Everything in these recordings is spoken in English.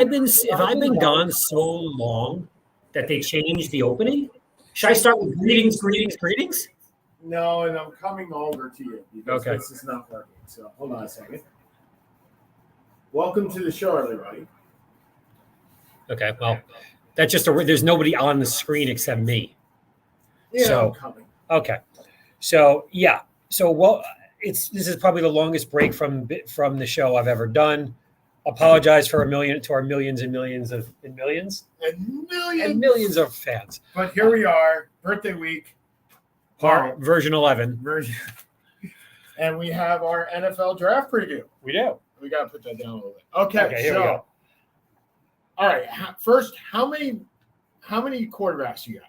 I've been gone so long that they changed the opening? Should I start with greetings? No, and I'm coming over to you because Okay. this is not working. So hold on a second. Welcome to the show, everybody. Okay, well, that's just there's nobody on the screen except me. Yeah, So- I'm coming. Okay, so yeah, this is probably the longest break from the show I've ever done. Apologize for our millions and millions of fans. But here we are, birthday week. Version 11. And we have our NFL draft preview. We do. We got to put that down a little bit. Okay, here we go. All right. First, how many quarterbacks you got?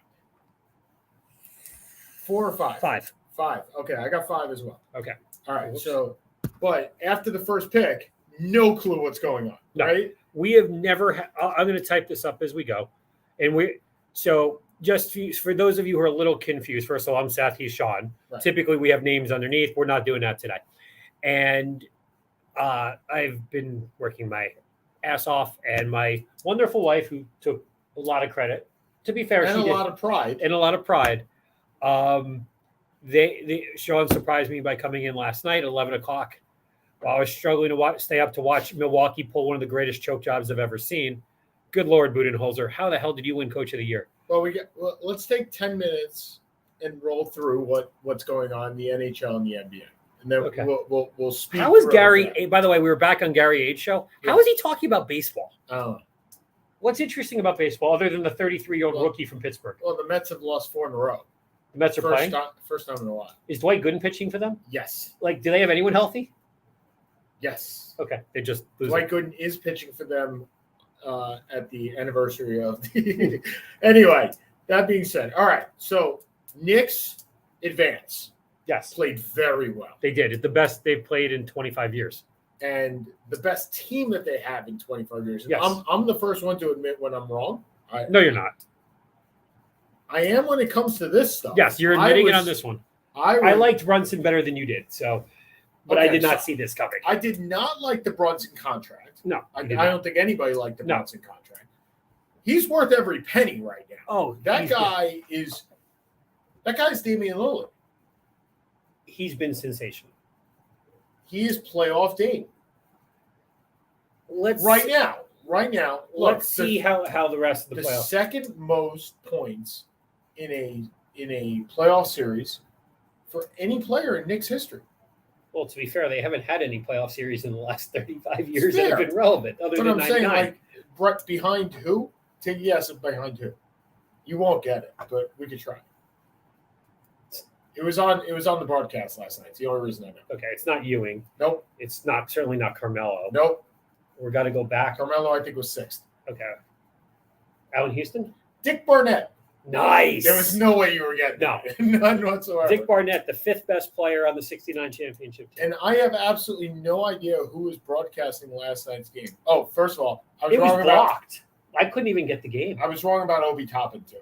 4 or 5? 5. 5. Okay, I got 5 as well. Okay. All right. So, but after the first pick, no clue what's going on, No. right? We have never. I'm going to type this up as we go, and just for those of you who are a little confused. First of all, I'm Seth. He's Sean. Right. Typically, we have names underneath. We're not doing that today, and I've been working my ass off, and my wonderful wife, who took a lot of credit. To be fair, And she a did. lot of pride. And a lot of pride. Sean surprised me by coming in last night at 11 o'clock while I was struggling to stay up to watch Milwaukee pull one of the greatest choke jobs I've ever seen. Good Lord, Budenholzer, how the hell did you win Coach of the Year? Well, let's take 10 minutes and roll through what's going on in the NHL and the NBA. And then Okay. we'll speak. How is through Gary? that. By the way, we were back on Gary A's show. How is he talking about baseball? Oh. What's interesting about baseball, other than the 33-year-old rookie from Pittsburgh? Well, the Mets have lost 4 in a row. The Mets are playing. First time in a while. Is Dwight Gooden pitching for them? Yes. Like, do they have anyone healthy? Yes. Okay, they just lose. Dwight Gooden is pitching for them at the anniversary of the. Anyway, that being said, all right. So Knicks advance. Yes, Played very well. they did. It's the best they've played in 25 years. And the best team that they have in 25 years. Yes. I'm the first one to admit when I'm wrong. No, you're not. I am when it comes to this stuff. Yes, you're admitting it on this one. I was- liked Brunson better than you did, but I Okay, did not so see this coming. I did not like the Brunson contract. No, I you did not. don't think anybody liked the No. Brunson contract. He's worth every penny right now. Oh, That guy's Damian Lillard. He's been sensational. He is playoff Dame Let's right now. Look, Let's see how the rest of the the playoffs. second most points in a playoff series for any player in Knicks history. Well, to be fair, they haven't had any playoff series in the last 35 years that have Fair. been relevant, other But than I'm saying, 99. like, Brett, behind who? Take a guess of behind who. You won't get it, but we could try. It was on the broadcast last night. It's the only reason I know. Okay, it's not Ewing. Nope. It's certainly not Carmelo. Nope. We're got to go back. Carmelo, I think, was 6th. Okay. Allen Houston? Dick Barnett. Nice. There was no way you were getting that. None whatsoever. Dick Barnett, the 5th best player on the 69 championship team. And I have absolutely no idea who was broadcasting last night's game. Oh, first of all, I was It was wrong about blocked. I couldn't even get the game. I was wrong about Obi Toppin too.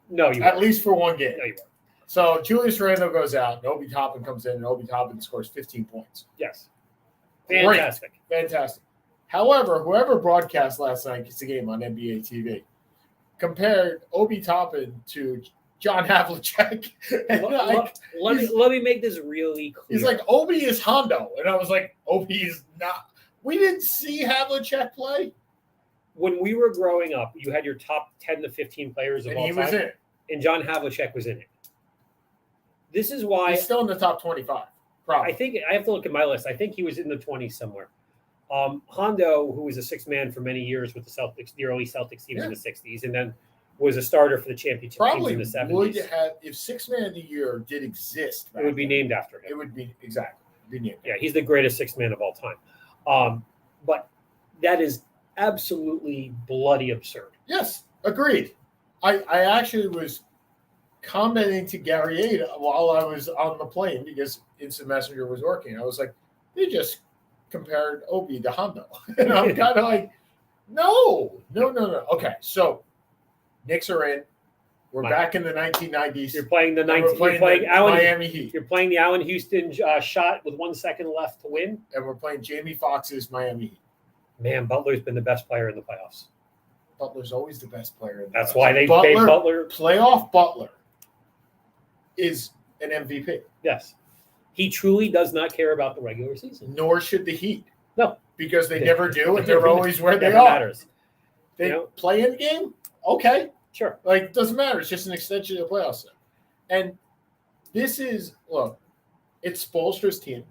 No, you At weren't. least for one game. No, you weren't. So Julius Randle goes out, and Obi Toppin comes in, and Obi Toppin scores 15 points. Yes. Great. Fantastic. Fantastic. However, whoever broadcast last night's game on NBA TV compared Obi Toppin to John Havlicek. And Let me make this really clear. he's like, Obi is Hondo. And I was like, Obi is not. We didn't see Havlicek play. When we were growing up, you had your top 10 to 15 players of And all he time. was in it. And John Havlicek was in it. This is why He's still in the top 25. Probably. I think I have to look at my list. I think he was in the 20s somewhere. Hondo, who was a sixth man for many years with the Celtics, the early Celtics teams in the 60s, and then was a starter for the championship Probably teams in the 70s. would have, if Sixth Man of the Year did exist, It would be named after him. It would be exactly. Be named. Yeah, he's the greatest sixth man of all time. But that is absolutely bloody absurd. Yes, agreed. I actually was commenting to Gary Ada while I was on the plane because Instant Messenger was working. I was like, they just compared Obi to Hondo. And I'm kind of like, no. Okay, so Knicks are in. We're back in the 1990s. You're playing the Miami Heat. You're playing the Allen Houston shot with 1 second left to win. And we're playing Jamie Foxx's Miami Heat. Man, Butler's been the best player in the playoffs. Butler's always the best player. That's why they paid Butler. Playoff Butler is an MVP. Yes. He truly does not care about the regular season. Nor should the Heat. No. Because they never do, and they're always where they Never are. matters. They play in the game? Okay. Sure. Like, it doesn't matter. It's just an extension of the playoffs. And this is, look, it's Spoelstra's team.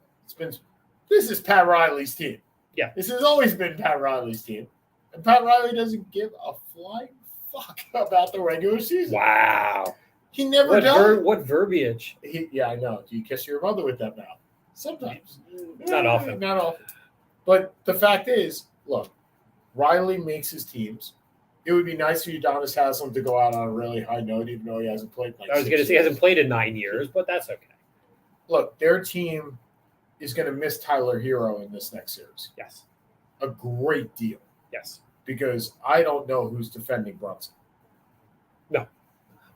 This is Pat Riley's team. Yeah. This has always been Pat Riley's team. And Pat Riley doesn't give a flying fuck about the regular season. Wow. He never does. What verbiage? Yeah, I know. Do you kiss your mother with that mouth? Sometimes. Not often. Not often. But the fact is, look, Riley makes his teams. It would be nice for Udonis Haslem to go out on a really high note, even though he hasn't played like I was going to say he hasn't played in 9 years, but that's okay. Look, their team is going to miss Tyler Hero in this next series. Yes. A great deal. Yes. Because I don't know who's defending Brunson. No.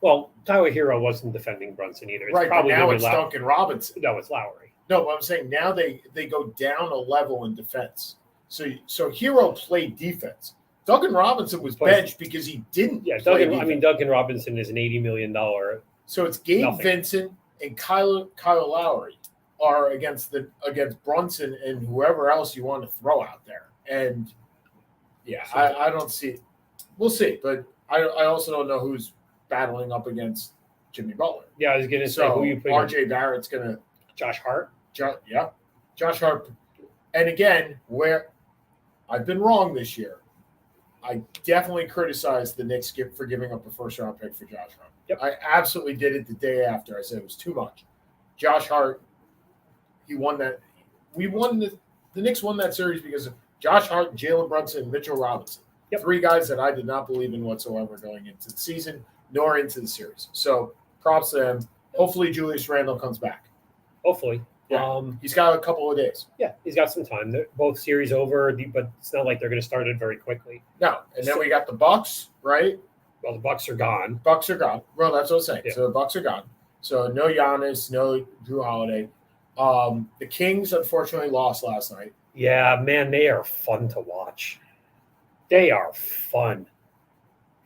Well, Tyler Hero wasn't defending Brunson either. It's but now it's Duncan Robinson. No, it's Lowry. No, but I'm saying now they go down a level in defense. So Hero played defense. Duncan Robinson was benched because he didn't. Yeah, Duncan Robinson is an $80 million. So it's Gabe Vincent and Kyle Lowry are against Brunson and whoever else you want to throw out there. And yeah, I don't see. We'll see, but I also don't know who's battling up against Jimmy Butler. Yeah, I was going to say who you put. RJ Barrett's going to. Josh Hart. Josh Hart. And again, where I've been wrong this year. I definitely criticized the Knicks for giving up a first-round pick for Josh Hart. Yep. I absolutely did it the day after. I said it was too much. Josh Hart, he won that. The Knicks won that series because of Josh Hart, Jalen Brunson, and Mitchell Robinson. Yep. 3 guys that I did not believe in whatsoever going into the season, nor into the series. So props to them. Hopefully Julius Randle comes back. Hopefully. Yeah. He's got a couple of days. Yeah, he's got some time. They're both series over, but it's not like they're going to start it very quickly. No, and then we got the Bucks, right? Well, the Bucks are gone. Bucks are gone. Well, that's what I'm saying. Yeah. So the Bucks are gone. So no Giannis, no Drew Holiday. The Kings unfortunately lost last night. Yeah, man, they are fun to watch. They are fun.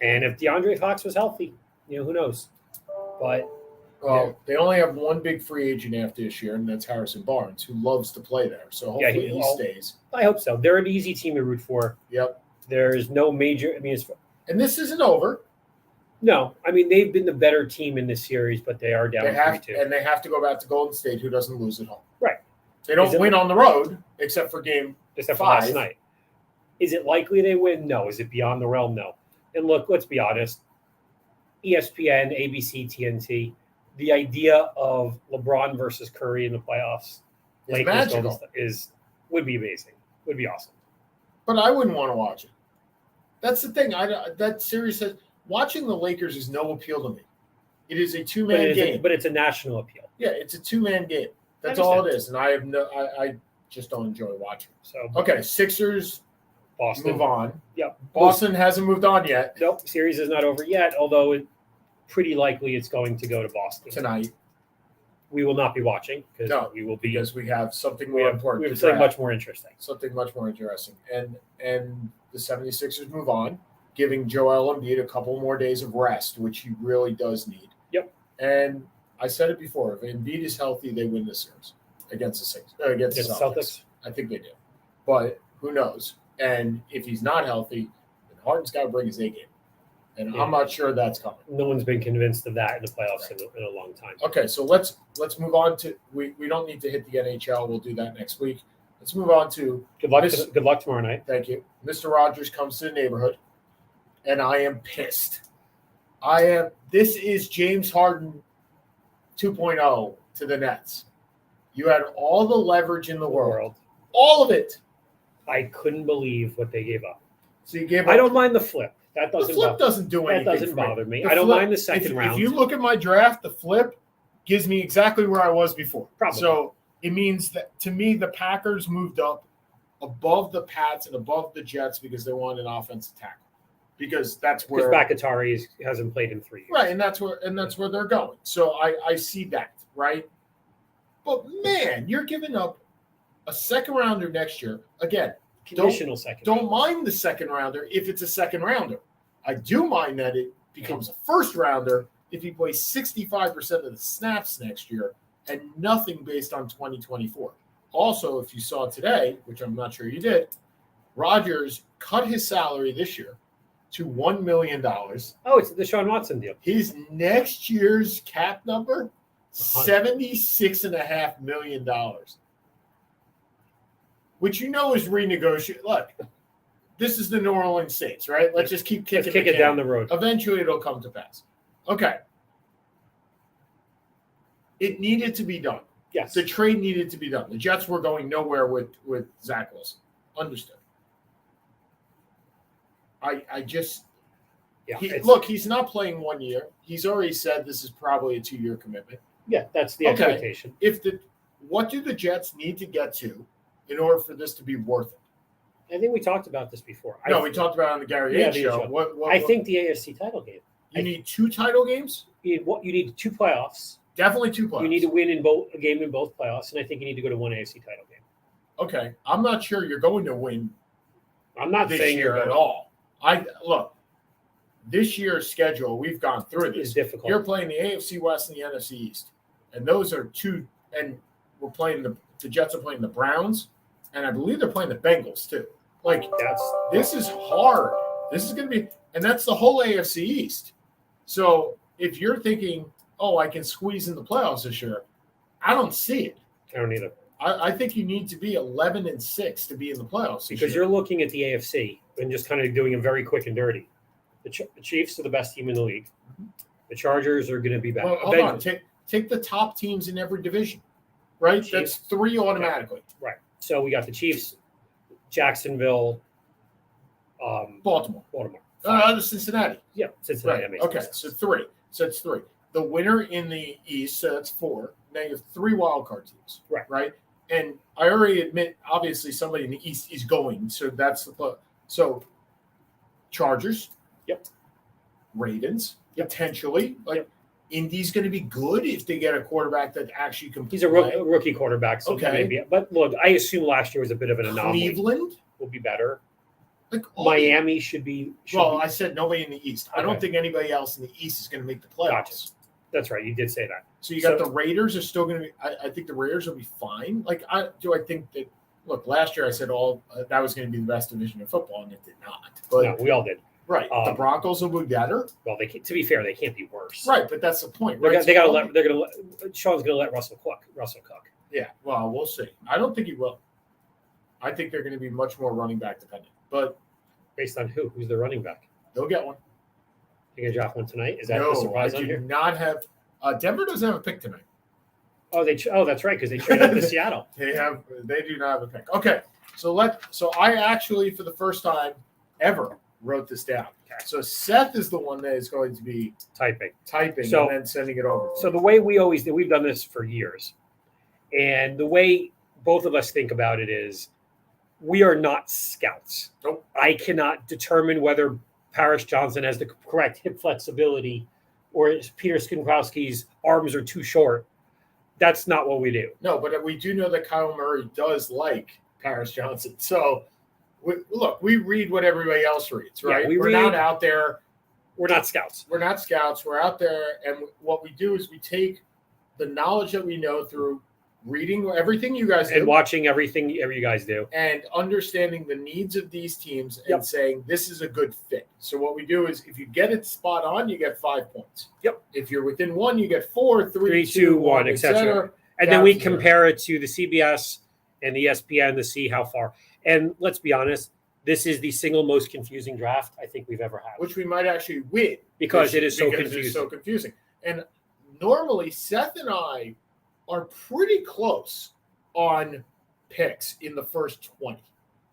And if DeAndre Fox was healthy, who knows? But they only have one big free agent after this year, and that's Harrison Barnes, who loves to play there. So hopefully he stays. I hope so. They're an easy team to root for. Yep. There's no major. And this isn't over. No, they've been the better team in this series, but they are down 3-2. And they have to go back to Golden State, who doesn't lose at home. Right. They don't win on the road, except for game 5. Last night. Is it likely they win? No. Is it beyond the realm? No. And look, let's be honest. ESPN, ABC, TNT, the idea of LeBron versus Curry in the playoffs would be amazing. Would be awesome. But I wouldn't want to watch it. That's the thing. That series says watching the Lakers is no appeal to me. It is a 2-man game. But it's a national appeal. Yeah, it's a 2-man game. That's all it is. And I just don't enjoy watching. So okay, Sixers. Boston. Move on. Yep. Boston hasn't moved on yet. Nope. Series is not over yet, although pretty likely it's going to go to Boston tonight. We will not be watching because we have something more important. We have something much more interesting. Something much more interesting. And the 76ers move on, giving Joel Embiid a couple more days of rest, which he really does need. Yep. And I said it before, if Embiid is healthy, they win the series against the Celtics. I think they do. But who knows? And if he's not healthy, then Harden's got to bring his A game. And I'm not sure that's coming. No one's been convinced of that in the playoffs in a long time. Okay, so let's move on to we don't need to hit the NHL. We'll do that next week. Let's move on to good luck tomorrow night. Thank you. Mr. Rogers comes to the neighborhood, and I am pissed. This is James Harden 2.0 to the Nets. You had all the leverage in the world. All of it. I couldn't believe what they gave up. So you gave up. I don't mind the flip. That doesn't. The flip doesn't do anything. That doesn't bother me. I don't mind the second round. If you look at my draft, the flip gives me exactly where I was before. Probably. So it means that to me, the Packers moved up above the Pats and above the Jets because they wanted an offensive tackle. Because that's where Bakatari hasn't played in 3 years. Right, and that's where they're going. So I see that, right? But man, you're giving up a second rounder next year. Again, Conditional second. Don't mind the second rounder if it's a second rounder. I do mind that it becomes a first rounder if he plays 65% of the snaps next year and nothing based on 2024. Also, if you saw today, which I'm not sure you did, Rodgers cut his salary this year to $1 million. Oh, it's the Deshaun Watson deal. His next year's cap number, $76.5 million, which is renegotiated. Look, this is the New Orleans Saints, right? Let's just keep kicking it down the road. Eventually, it'll come to pass. Okay. It needed to be done. Yes. The trade needed to be done. The Jets were going nowhere with Zach Wilson. Understood. I just he's not playing 1 year. He's already said this is probably a 2-year commitment. Yeah, that's the expectation. What do the Jets need to get to in order for this to be worth it? I think we talked about this before. We talked about it on the Gary H show. I think the AFC title game. You need 2 title games? You need 2 playoffs. Definitely 2 playoffs. You need to win a game in both playoffs, and I think you need to go to 1 AFC title game. Okay. I'm not sure you're going to win I'm not this saying year at all. This year's schedule, we've gone through this. Is difficult. You're playing the AFC West and the NFC East. And those are 2 – and we're playing the Jets are playing the Browns, and I believe they're playing the Bengals too. This is hard. This is going to be – and that's the whole AFC East. So if you're thinking, I can squeeze in the playoffs this year, I don't see it. I don't either. I think you need to be 11-6 to be in the playoffs because you're looking at the AFC and just kind of doing it very quick and dirty. The Chiefs are the best team in the league. The Chargers are going to be back. Well, hold on. Take the top teams in every division, right? Chiefs. That's 3 automatically. Yeah. Right. So we got the Chiefs, Jacksonville, Baltimore. Cincinnati. Yeah, Cincinnati. Right. Okay, so 3. So it's 3. The winner in the East, so that's 4. Now you have 3 wildcard teams. Right. And I already admit, obviously, somebody in the East is going. So that's the so Chargers. Yep. Ravens, potentially. Indy's going to be good if they get a quarterback that actually can He's a rookie quarterback, so maybe. But look, I assume last year was a bit of an anomaly. Cleveland will be better. Miami should be. I said nobody in the East. Okay. I don't think anybody else in the East is going to make the playoffs. Gotcha. That's right. You did say that. So you got the Raiders are still going to be. I think the Raiders will be fine. I think that. Look, last year I said that was going to be the best division in football, and it did not. But no, we all did. Right. The Broncos will be better. Well, to be fair, they can't be worse. Right, but that's the point. Right? They're going to let. Sean's going to let Russell cook. Yeah. Well, we'll see. I don't think he will. I think they're going to be much more running back dependent. But based on who? Who's the running back? They'll get one. You going to draft one tonight? Is that the surprise on here? Not have. Denver doesn't have a pick tonight. Oh, that's right, because they traded to Seattle. They do not have a pick. Okay, so I actually for the first time ever wrote this down. Okay. So Seth is the one that is going to be typing, and then sending it over. So the way we always do, we've done this for years, and the way both of us think about it is, we are not scouts. Nope. I cannot determine whether Paris Johnson has the correct hip flexibility, or Peter Skonkowski's arms are too short. That's not what we do. No, but we do know that Kyle Murray does like Paris Johnson. So, we read what everybody else reads, right? Yeah, we're not out there. We're not scouts. We're not scouts. We're out there, and what we do is we take the knowledge that we know through reading everything you guys do. And watching everything you guys do. And understanding the needs of these teams and saying this is a good fit. So what we do is if you get it spot on, you get 5 points. Yep. If you're within 1, you get 4, 3, 2, 1, etc. And then we compare it to the CBS and the ESPN to see how far. And let's be honest, this is the single most confusing draft I think we've ever had. Which we might actually win. Because it is so confusing. It is so confusing. And normally Seth and I are pretty close on picks in the first 20.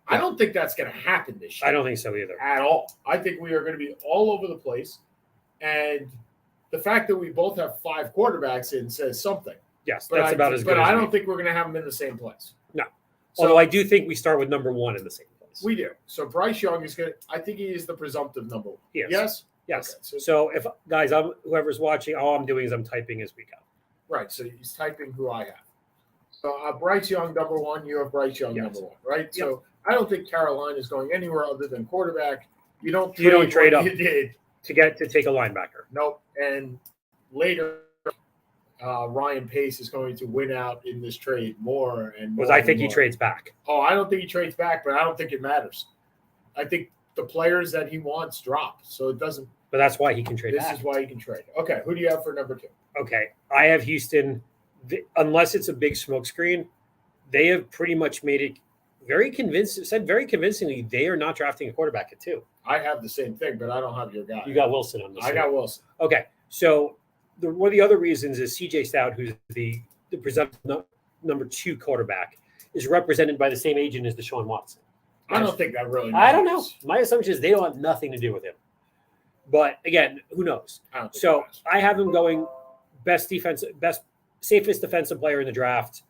I don't think that's going to happen this year. I don't think so either. At all. I think we are going to be all over the place. And the fact that we both have 5 quarterbacks in says something. Yes, that's about as good as I don't think we're going to have them in the same place. No. Although I do think we start with number 1 in the same place. We do. So Bryce Young is going to – I think he is the presumptive number 1. Yes? Yes. Okay. So if – guys, whoever's watching, all I'm doing is I'm typing as we go. Right, so he's typing who I have. So Bryce Young, number 1. You have Bryce Young, number 1, right? Yep. So I don't think Carolina is going anywhere other than quarterback. You don't trade what up. you did. to take a linebacker. Nope. And later, Ryan Pace is going to win out in this trade more and more. Because I think he trades back. Oh, I don't think he trades back, but I don't think it matters. I think the players that he wants drop, so it doesn't. But that's why he can trade back. This is why he can trade. Okay, who do you have for number 2? Okay, I have Houston. Unless it's a big smokescreen, they have pretty much made it very convincingly they are not drafting a quarterback at 2. I have the same thing, but I don't have your guy. You got Wilson on this. I got Wilson. Okay, so one of the other reasons is C.J. Stroud, who's the presumptive number 2 quarterback, is represented by the same agent as Deshaun Watson. I don't think that really matters. I don't know. My assumption is they don't have nothing to do with him. But again, who knows? So I have him going safest defensive player in the draft.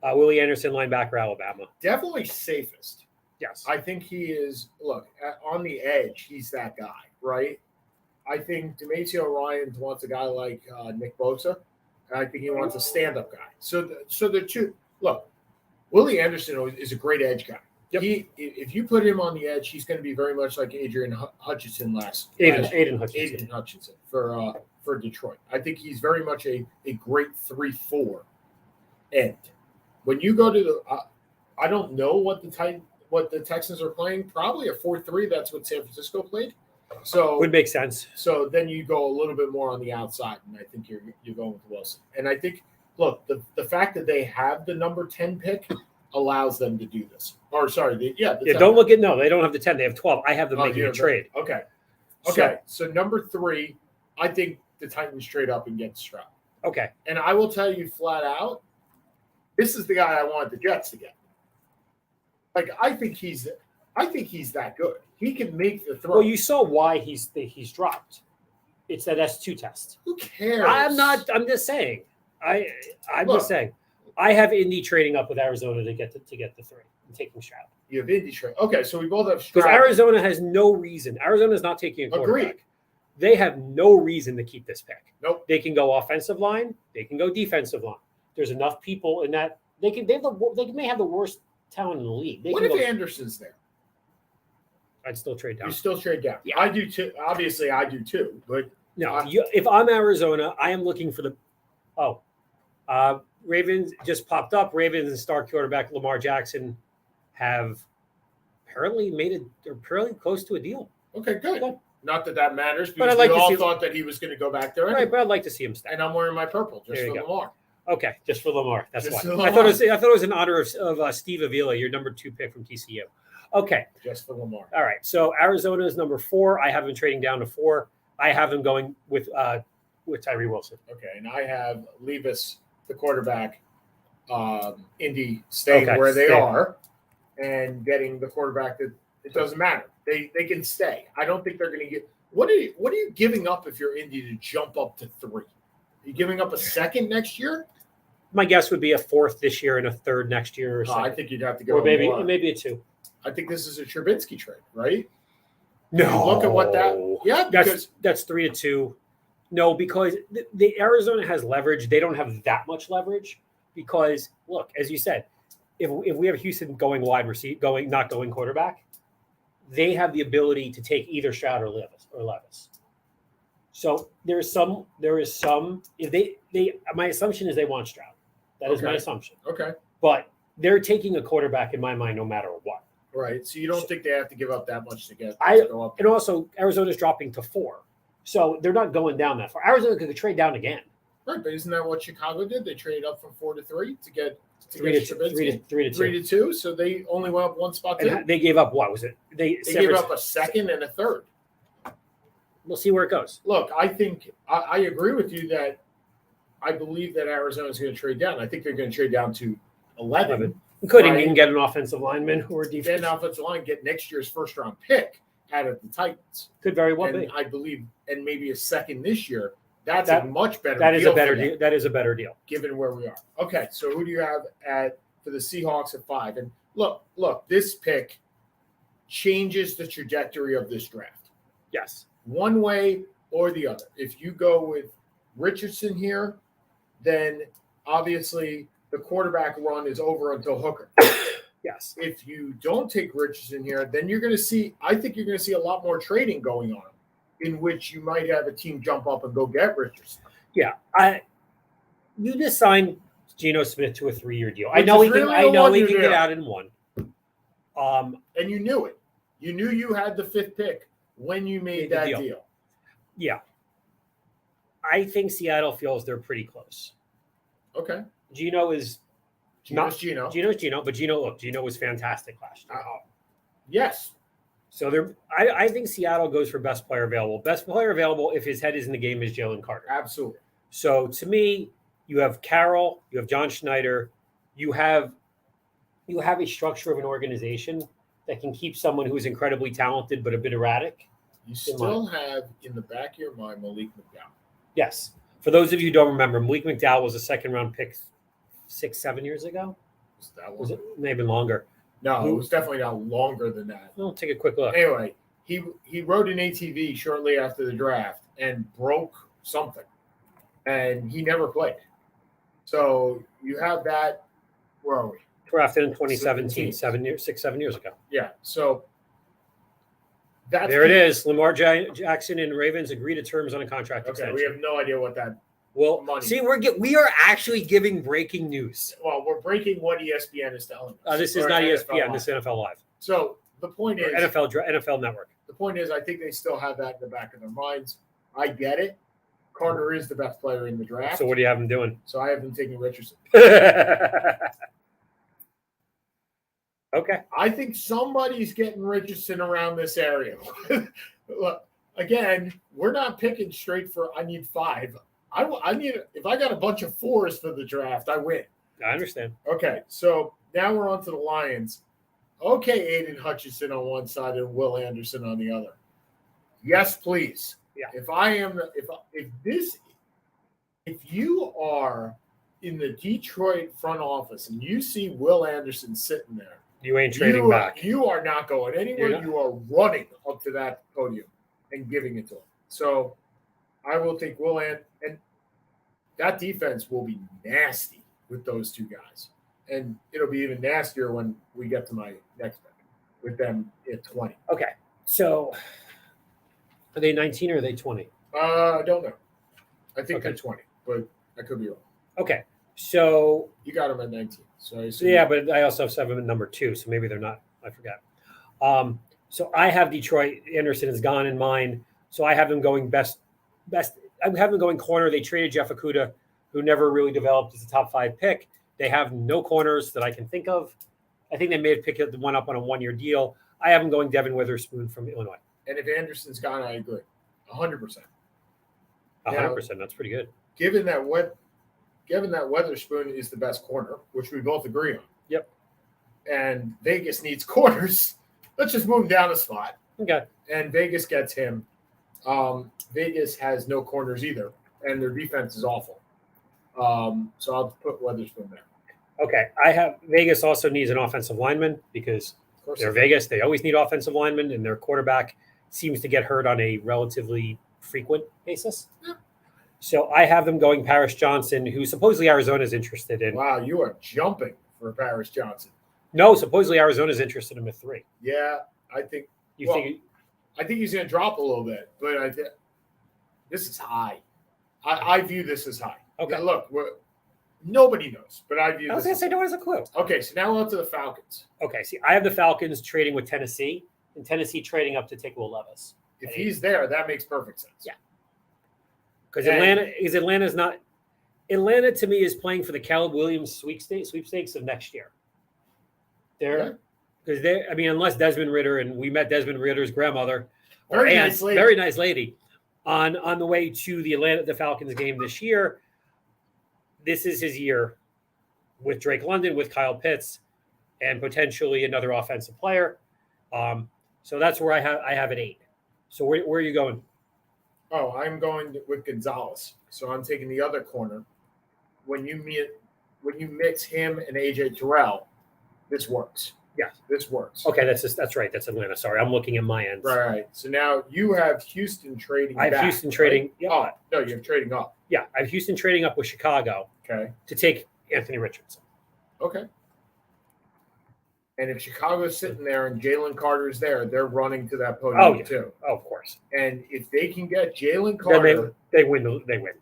Willie Anderson, linebacker, Alabama. Definitely safest. Yes. I think he is, on the edge, he's that guy, right? I think DeMacio Ryans wants a guy like Nick Bosa, and I think he wants a stand-up guy. So the two, Willie Anderson is a great edge guy. Yep. If you put him on the edge, he's going to be very much like Adrian Hutchinson Aiden Hutchinson for Detroit. I think he's very much a great 3-4 end. When you go to I don't know what the Texans are playing. Probably a 4-3. That's what San Francisco played. So would make sense. So then you go a little bit more on the outside, and I think you're going with Wilson. And I think, the fact that they have the number 10 pick allows them to do this. Or sorry, don't look at they don't have the 10. They have 12. I have them making a trade. Okay. So number 3, I think the Titans trade up and get Stroud. Okay. And I will tell you flat out, this is the guy I wanted the Jets to get. I think he's that good. He can make the throw. Well, you saw why he's dropped. It's that S2 test. Who cares? I'm just saying. I'm just saying. I have Indy trading up with Arizona to get the 3 and taking Stroud. You have Indy trade. Okay, so we both have Stroud. Because Arizona has no reason. Arizona's not taking a quarterback. Agreed. They have no reason to keep this pick. Nope. They can go offensive line. They can go defensive line. There's enough people in that they may have the worst talent in the league. What if Anderson's there? I'd still trade down. You still trade down. Yeah. I do too. Obviously, I do too. But no, if I'm Arizona, I am looking for Ravens just popped up. Ravens and star quarterback Lamar Jackson have apparently they're fairly close to a deal. Okay, good. Not that matters because we all thought that he was going to go back there. Anyway. Right, but I'd like to see him stay. And I'm wearing my purple just for Lamar. Okay, just for Lamar. That's why. Lamar. I thought it was in honor of Steve Avila, your number 2 pick from TCU. Okay. Just for Lamar. All right. So Arizona is number 4. I have him trading down to 4. I have him going with Tyree Wilson. Okay, and I have Levis, the quarterback, Indy staying where they are and getting the quarterback that it doesn't matter. They can stay. I don't think they're going to get. What are you giving up if you're Indy to jump up to 3? Are you giving up a second next year? My guess would be a 4th this year and a 3rd next year. Or I think you'd have to go. Or maybe a 2. I think this is a Trubinsky trade, right? No. Look at what that. Yeah, because that's 3-2. No, because the Arizona has leverage. They don't have that much leverage because look, as you said, if we have Houston going wide receiver, not going quarterback, they have the ability to take either Stroud or Levis. So there is some. If they my assumption is they want Stroud. That is my assumption. Okay. But they're taking a quarterback in my mind, no matter what. Right. So you don't think they have to give up that much to go up? And also Arizona's dropping to 4, so they're not going down that far. Arizona could trade down again. Right, but isn't that what Chicago did? They traded up from 4 to 3 to get 3 to 2. So they only went up one spot too. And they gave up what was it? They gave up a second and a third. We'll see where it goes. Look, I think I agree with you that I believe that Arizona is going to trade down. I think they're going to trade down to 11. You can get an offensive lineman or a defense. Get an offensive line, get next year's first-round pick out of the Titans. Could very well be. I believe, and maybe a second this year. That's a much better deal. That is a better deal. That is a better deal. Given where we are. Okay, so who do you have for the Seahawks at 5? And look, this pick changes the trajectory of this draft. Yes. One way or the other. If you go with Richardson here, then obviously the quarterback run is over until Hooker. Yes. If you don't take Richardson here, then you're going to see. I think you're going to see a lot more trading going on, in which you might have a team jump up and go get Richardson. Yeah, you just signed Geno Smith to a 3-year deal. I Which know is he can. really I a know he one-year can get deal. out in one. And you knew it. You knew you had the 5th pick when you made that deal. Yeah, I think Seattle feels they're pretty close. Okay. Geno's Geno. But Geno was fantastic last year. Yes. So I think Seattle goes for best player available. Best player available, if his head is in the game, is Jalen Carter. Absolutely. So to me, you have Carroll, you have John Schneider, you have a structure of an organization that can keep someone who's incredibly talented but a bit erratic. You still have in the back of your mind Malik McDowell. Yes. For those of you who don't remember, Malik McDowell was a 2nd-round pick 6-7 years ago. Was it maybe longer? No, it was definitely not longer than that. We'll take a quick look. Anyway, he rode an ATV shortly after the draft and broke something, and he never played. So you have that. Where are we? Drafted in 2017, 7 years ago. Yeah. So that's there it is. Lamar Jackson and Ravens agree to terms on a contract extension. We have no idea what that. Well, money. See, we are actually giving breaking news. Well, we're breaking what ESPN is telling us. This is not ESPN. This is NFL Live. So the point is NFL Network. The point is, I think they still have that in the back of their minds. I get it. Carter is the best player in the draft. So what do you have him doing? So I have him taking Richardson. Okay. I think somebody's getting Richardson around this area. Look, again, we're not picking straight for I need 5. I need if I got a bunch of 4s for the draft, I win. I understand. Okay, so now we're on to the Lions. Okay, Aiden Hutchinson on one side and Will Anderson on the other. Yes, please. Yeah. If you are in the Detroit front office and you see Will Anderson sitting there, you ain't trading back. You are not going anywhere. You are running up to that podium and giving it to him. So I will take Will and that defense will be nasty with those 2 guys. And it'll be even nastier when we get to my next pick with them at 20. Okay. So are they 19 or are they 20? I don't know. I think they're 20, but I could be wrong. Okay. So you got them at 19. So but I also have 7 at number 2, so maybe they're not. I forgot. So I have Detroit. Anderson is gone in mine. So I have them going best. I have them going corner. They traded Jeff Okudah, who never really developed as a top 5 pick. They have no corners that I can think of. I think they may have picked one up on a 1-year deal. I have them going Devin Witherspoon from Illinois. And if Anderson's gone, I agree. 100%. 100%. That's pretty good. Given that Witherspoon is the best corner, which we both agree on. Yep. And Vegas needs corners. Let's just move him down a spot. Okay. And Vegas gets him. Vegas has no corners either, and their defense is awful. So I'll put Witherspoon there. Okay. I have Vegas also needs an offensive lineman because they're Vegas. They always need offensive linemen, and their quarterback seems to get hurt on a relatively frequent basis. Yeah. So I have them going Paris Johnson, who supposedly Arizona is interested in. Wow, you are jumping for Paris Johnson. No, supposedly Arizona is interested in him at 3. Yeah, I think. I think he's going to drop a little bit, but this is high. I view this as high. Okay. Now, look, nobody knows, but I view. I was going to say no one has a clue. Okay, so now we're on to the Falcons. Okay, see, I have the Falcons trading with Tennessee, and Tennessee trading up to take Will Levis. If he's there, that makes perfect sense. Yeah. Because Atlanta's not. Atlanta to me is playing for the Caleb Williams sweepstakes of next year. Because unless Desmond Ridder, and we met Desmond Ritter's grandmother, very nice lady, on the way to the Falcons game this year. This is his year with Drake London, with Kyle Pitts, and potentially another offensive player. So that's where I have an 8. So where are you going? Oh, I'm going with Gonzalez. So I'm taking the other corner. When you mix him and AJ Terrell, this works. Yeah, this works. Okay, that's right. That's Atlanta. Sorry, I'm looking at my end. Right. So now you have Houston trading. I have Houston trading. Right? Yeah. Oh, no, you have trading up. Yeah, I have Houston trading up with Chicago. Okay. To take Anthony Richardson. Okay. And if Chicago's sitting there and Jalen Carter's there, they're running to that podium Oh, yeah. too. Oh, of course. And if they can get Jalen Then Carter, they win. They win.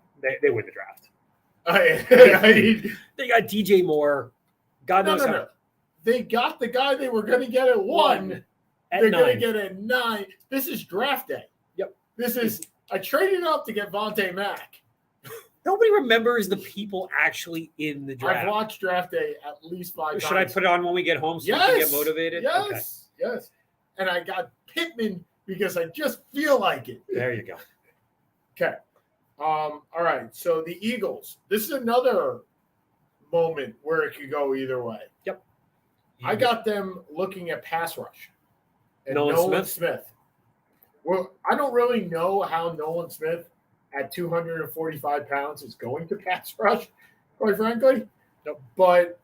They win the draft. they They got DJ Moore. God knows how. no. They got the guy they were going to get at 1. At They're 9. going to get at 9. This is draft day. Yep. This is I traded up to get Vontae Mack. Nobody remembers the people actually in the draft. I've watched draft day at least 5 times. Should I put it on when we get home so we can get motivated? Yes. Okay. Yes. And I got Pittman because I just feel like it. There you go. Okay. All right. So the Eagles. This is another moment where it could go either way. Yep. I got them looking at pass rush. And Nolan Smith. Well, I don't really know how Nolan Smith at 245 pounds is going to pass rush, quite frankly. Nope. But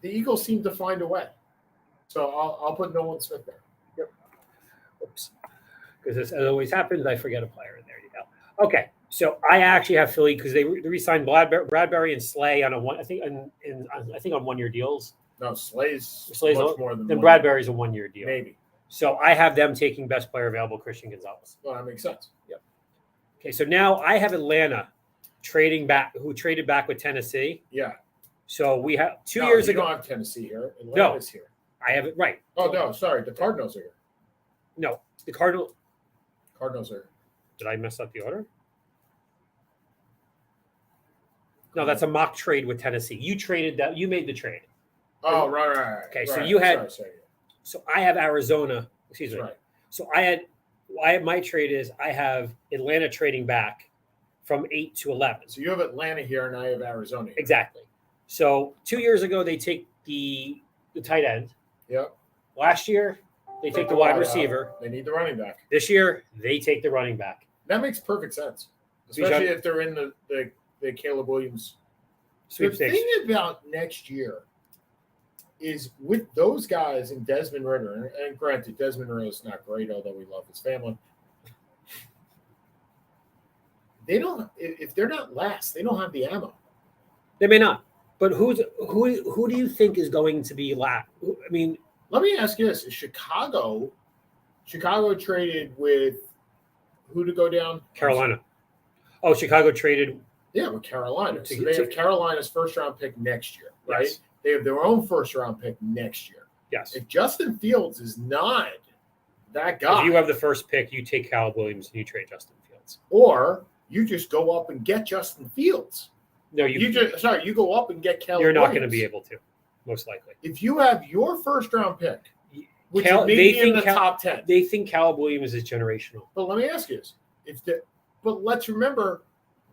the Eagles seem to find a way. So I'll put Nolan Smith there. Yep. Oops. Because as always happens, I forget a player. There you go. Okay. So I actually have Philly because they re-signed Bradbury and Slay on I think on 1-year deals. No, Slay's much more than then Bradbury's a 1-year deal. Maybe. So I have them taking best player available, Christian Gonzalez. Well, that makes sense. Yep. Okay, so now I have Atlanta traded back with Tennessee. Yeah. So we have 2 years ago. You don't have Tennessee here. Atlanta's here. I have it right. Oh, no, sorry. The Cardinals are here. No, the Cardinals are here. Did I mess up the order? No, that's a mock trade with Tennessee. You traded that. You made the trade. Oh, right. Okay, right. so you had. Sorry. So I have Arizona. Excuse me. Right. So my trade is I have Atlanta trading back from 8 to 11. So you have Atlanta here, and I have Arizona here. Exactly. So 2 years ago they take the tight end. Yep. Last year they take the wide receiver. They need the running back. This year they take the running back. That makes perfect sense, especially if they're in the Caleb Williams sweepstakes. The thing about next year is with those guys and Desmond Ritter, and granted, Desmond Ritter is not great, although we love his family. They don't. If they're not last, they don't have the ammo. They may not. But who do you think is going to be last? I mean, let me ask you this: is Chicago traded with who to go down? Carolina. Oh, Chicago traded. Yeah, with Carolina. So they have Carolina's first-round pick next year, right? Yes. They have their own first-round pick next year. Yes. If Justin Fields is not that guy, if you have the first pick, you take Caleb Williams and you trade Justin Fields, or you just go up and get Justin Fields. No, you go up and get Caleb. You're not Williams. going to be able to, most likely. If you have your first-round pick, which may be in the top 10, they think Caleb Williams is generational. But let me ask you this: but let's remember,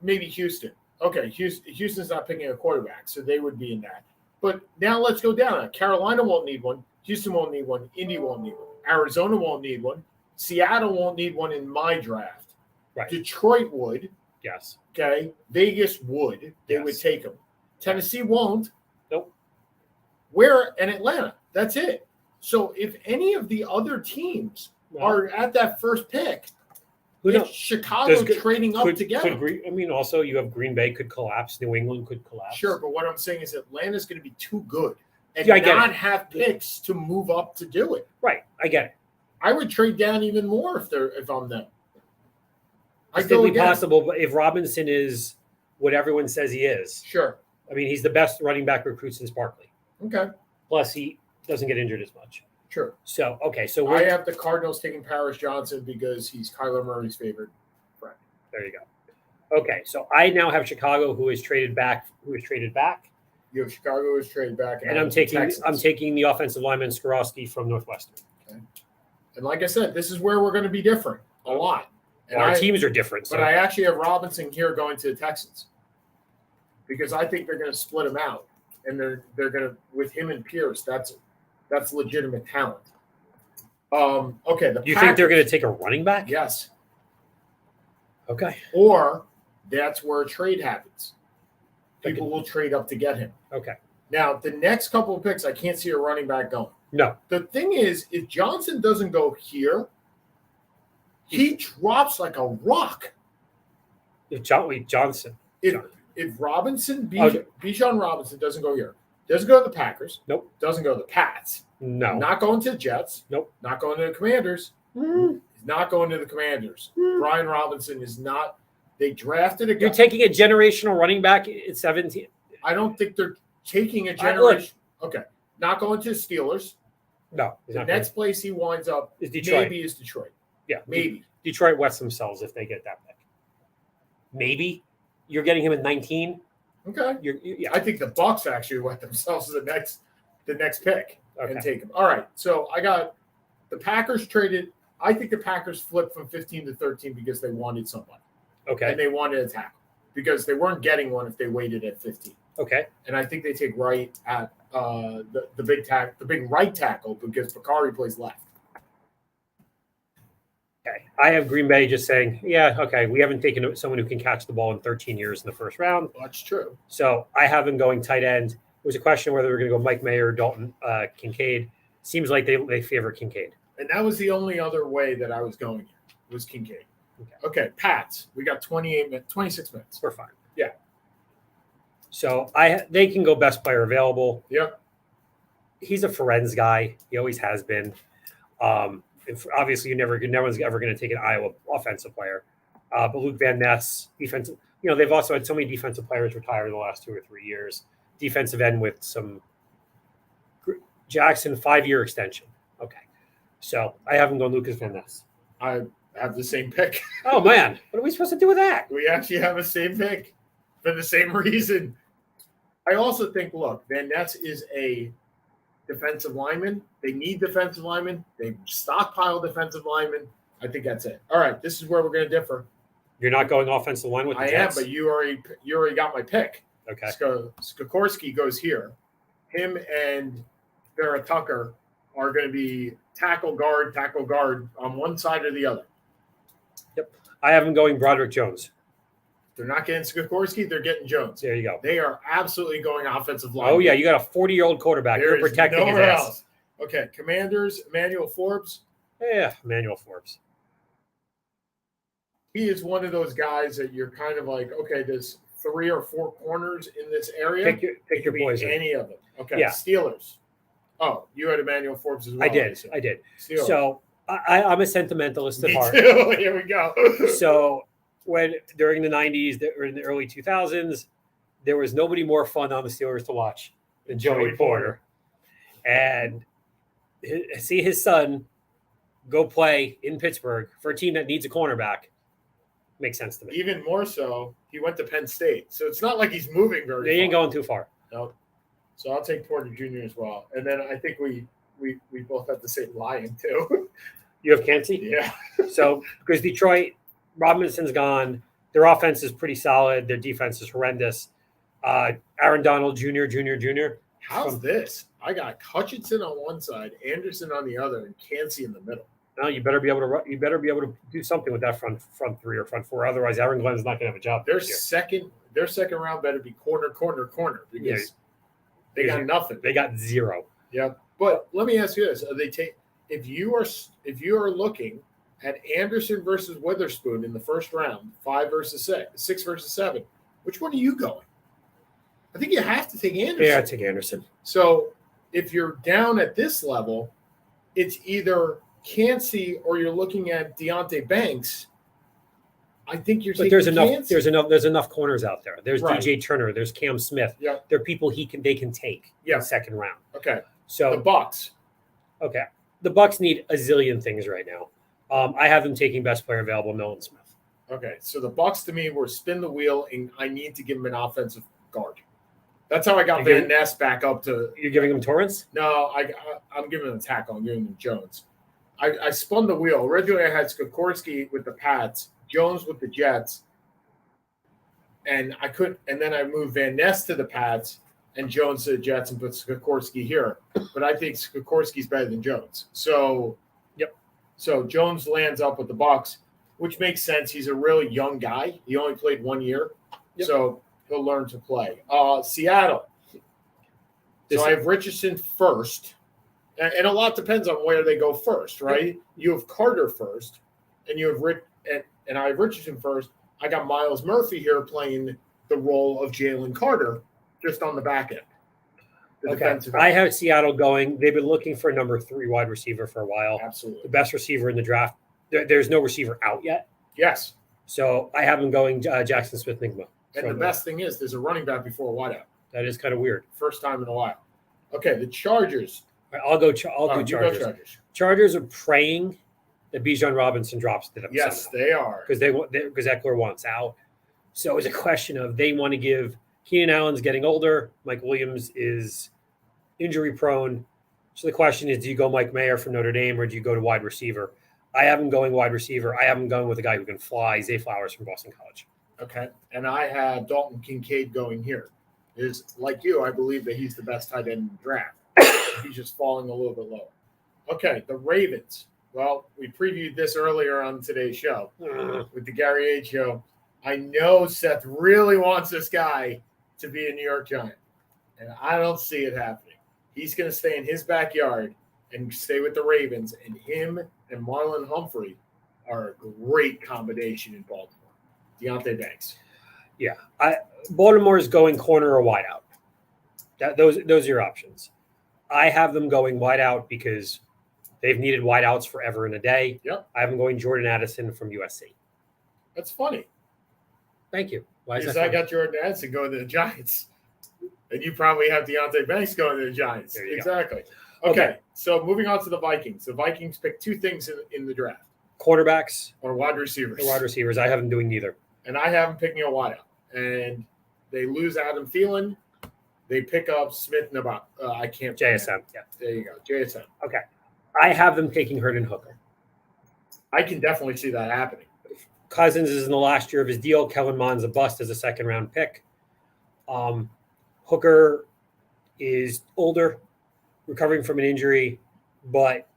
maybe Houston. Okay, Houston's not picking a quarterback, so they would be in that. But now let's go down. Carolina won't need one. Houston won't need one. Indy won't need one. Arizona won't need one. Seattle won't need one in my draft. Right. Detroit would. Yes. Okay. Vegas would. They would take them. Tennessee won't. Nope. And Atlanta. That's it. So if any of the other teams are at that first pick, Chicago trading up together. Also you have Green Bay could collapse. New England could collapse. Sure, but what I'm saying is Atlanta's going to be too good and not have picks to move up to do it. Right, I get it. I would trade down even more if I'm them. It's still possible, but if Robinson is what everyone says he is, sure. I mean, he's the best running back recruit since Barkley. Okay. Plus, he doesn't get injured as much. Sure. So, okay. So I have the Cardinals taking Paris Johnson because he's Kyler Murray's favorite friend. There you go. Okay. So I now have Chicago, who is traded back. You have Chicago who is traded back. And I'm taking the offensive lineman Skorowski from Northwestern. Okay. And like I said, this is where we're going to be different a lot. And our teams are different. But I actually have Robinson here going to the Texans because I think they're going to split him out. And they're going to, with him and Pierce, that's legitimate talent. Okay. You think they're going to take a running back? Yes. Okay. Or that's where a trade happens. People will trade up to get him. Okay. Now, the next couple of picks, I can't see a running back going. No. The thing is, if Johnson doesn't go here, he drops like a rock. If Johnson. If Robinson, Bijan Robinson doesn't go here, Doesn't go to the Packers. Nope. Doesn't go to the Pats. No. Not going to the Jets. Nope. Not going to the Commanders. Mm. He's not going to the Commanders. Mm. Brian Robinson is not. They drafted a guy. You're taking a generational running back at 17. I don't think they're taking a generation. Okay. Not going to the Steelers. No. The next place he winds up is Detroit. maybe is Detroit. Yeah. Maybe. Detroit wets themselves if they get that pick. Maybe. You're getting him at 19. Okay. Yeah. I think the Bucs actually wet themselves the next pick and take him. All right. So I got the Packers traded. I think the Packers flipped from 15 to 13 because they wanted somebody. Okay. And they wanted a tackle because they weren't getting one if they waited at 15. Okay. And I think they take right at the big right tackle because Bakari plays left. Okay. I have Green Bay just saying, yeah, okay, we haven't taken someone who can catch the ball in 13 years in the first round. That's true. So I have them going tight end. It was a question whether we're going to go Mike Mayer or Dalton Kincaid. Seems like they favor Kincaid. And that was the only other way that I was going here, was Kincaid. Okay, Pats. We got 26 minutes. We're fine. Yeah. So they can go best player available. Yep. He's a Ferenz guy. He always has been. Obviously, no one's ever going to take an Iowa offensive player. But Luke Van Ness, defensive. They've also had so many defensive players retire in the last 2 or 3 years. Defensive end with some Jackson 5-year extension. Okay. So I have him going Lucas Van Ness. I have the same pick. Oh, man. What are we supposed to do with that? We actually have the same pick for the same reason. I also think, look, Van Ness is a defensive lineman. They need defensive linemen. They stockpile defensive linemen. I think that's it. All right, this is where we're going to differ. You're not going offensive line with the Jets? I am, but you already got my pick. Okay. Skokorski goes here. Him and Vera Tucker are going to be tackle guard on one side or the other. Yep. I have him going Broderick Jones. They're not getting Skokorski. They're getting Jones. There you go. They are absolutely going offensive line. Oh, yeah. You got a 40-year-old quarterback. You're protecting his ass. Else. Okay. Commanders, Emmanuel Forbes. Yeah, Emmanuel Forbes. He is one of those guys that you're kind of like, okay, there's 3 or 4 corners in this area. Pick your poison. Any of them. Okay. Yeah. Steelers. Oh, you had Emmanuel Forbes as well. I did. Steelers. So I'm a sentimentalist at heart. Me too. Here we go. So during the 90s or in the early 2000s, there was nobody more fun on the Steelers to watch than Joey Porter. And see his son go play in Pittsburgh for a team that needs a cornerback makes sense to me. Even more so, he went to Penn State. So it's not like he's moving very far. They ain't going too far. No. So I'll take Porter Jr. as well. And then I think we both have the same Lion too. You have Kancey? Yeah. So because Detroit, Robinson's gone. Their offense is pretty solid. Their defense is horrendous. Aaron Donald Jr. How's this? I got Hutchinson on one side, Anderson on the other, and Kancey in the middle. No, you better be able to do something with that front 3 or front 4. Otherwise, Aaron Glenn's not going to have a job. Their second round better be corner because they got nothing. They got 0. Yeah, but let me ask you this: if you are looking at Anderson versus Witherspoon in the first round, 5 versus 6 versus 7, which one are you going? I think you have to take Anderson. Yeah, I take Anderson. So if you're down at this level, it's either Kancey or you're looking at Deonte Banks. I think you're taking Kancey. There's enough corners out there. There's right. DJ Turner. There's Cam Smith. Yeah. There are people they can take in the second round. Okay. So the Bucs. Okay. The Bucs need a zillion things right now. I have them taking best player available, Nolan Smith. Okay. So the Bucs to me were spin the wheel, and I need to give him an offensive guard. That's how I got Van Ness back up to. You're giving him Torrance? No, I'm giving him a tackle. I'm giving him Jones. I spun the wheel. Originally, I had Skokorski with the Pats, Jones with the Jets, and I couldn't. And then I moved Van Ness to the Pats and Jones to the Jets and put Skokorski here. But I think Skokorski's better than Jones. So, yep. So Jones lands up with the Bucs, which makes sense. He's a really young guy. He only played 1 year, so he'll learn to play. Seattle. So I have Richardson first. And a lot depends on where they go first, right? You have Carter first, and you have and I have Richardson first. I got Miles Murphy here playing the role of Jalen Carter, just on the back end. The Okay. defensive I end. have Seattle going. They've been looking for a number 3 wide receiver for a while. The Absolutely. best receiver in the draft. There's no receiver out yet. Yes. So I have them going Jackson Smith-Njigba. And the best thing is there's a running back before a wideout. That is kind of weird. First time in a while. Okay, the Chargers. All right, I'll do You Chargers. go Chargers. Chargers are praying that Bijan Robinson drops to them. Yes, they are. Because Eckler wants out. So it's a question of they want to give Keenan Allen's getting older. Mike Williams is injury prone. So the question is, do you go Mike Mayer from Notre Dame or do you go to wide receiver? I have him going wide receiver. I have him going with a guy who can fly, Zay Flowers from Boston College. Okay. And I have Dalton Kincaid going here. Is like you, I believe that he's the best tight end in the draft. He's just falling a little bit lower. Okay, the Ravens. Well, we previewed this earlier on today's show with the Gary H show. I know Seth really wants this guy to be a New York Giant, and I don't see it happening. He's going to stay in his backyard and stay with the Ravens, and him and Marlon Humphrey are a great combination in Baltimore. Deontay Banks. Yeah, Baltimore is going corner or wide out. Those are your options. I have them going wide out because they've needed wide outs forever and a day. Yep. I have them going Jordan Addison from USC. That's funny. Thank you. Why is Because that I funny? got Jordan Addison going to the Giants. And you probably have Deontay Banks going to the Giants. There you Exactly. go. Okay, so moving on to the Vikings. The Vikings picked 2 things in the draft. Quarterbacks Or wide receivers. or wide receivers. I have them doing neither. And I have them picking a wideout. And they lose Adam Thielen. They pick up Smith Nabot. I can't. JSM. Yeah. There you go. JSM. Okay. I have them taking Herndon Hooker. I can definitely see that happening. Cousins is in the last year of his deal. Kellen Mond's a bust as a second-round pick. Hooker is older, recovering from an injury, but